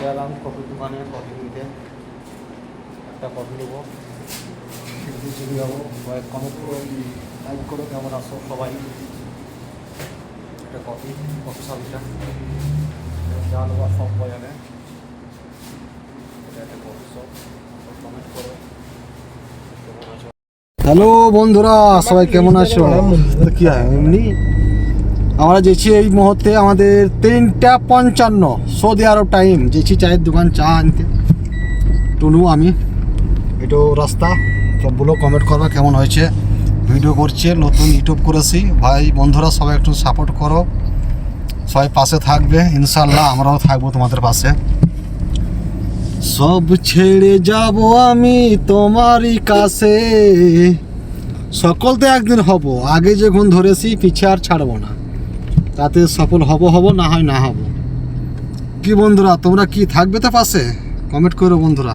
চলে এলাম কফির দোকানে কফি নিতে। একটা কফি নেবো, চলে যাবো। কমেন্ট করো, লাইক করো, কেমন আসো সবাই। একটা কফি সার্ভিসটা যা নেওয়া সব বাজারে। এটা একটা কফি শপ, কমেন্ট করো কেমন আছো। হ্যালো বন্ধুরা, সবাই কেমন আছো? কি হয় এমনি আমরা যেছি এই মুহূর্তে আমাদের 3:55 সৌদি আরব টাইম। যেছি চায়ের দোকান চা আনতে, টুনু আমি। এটা রাস্তা সবগুলো কমেন্ট করবে কেমন হয়েছে। ভিডিও করছে, নতুন ইউটিউব করেছি ভাই বন্ধুরা, সবাই একটু সাপোর্ট করো, সবাই পাশে থাকবে ইনশাল্লাহ, আমরাও থাকবো তোমাদের পাশে। সব ছেড়ে যাব আমি তোমারই কাছে, সকল তো একদিন হব, আগে যে গুণ ধরেছি পিছে আর ছাড়বো না, তাতে সফল হব না হয় না হব। কি বন্ধুরা, তোমরা কি থাকবে তো পাশে? কমেন্ট করো বন্ধুরা।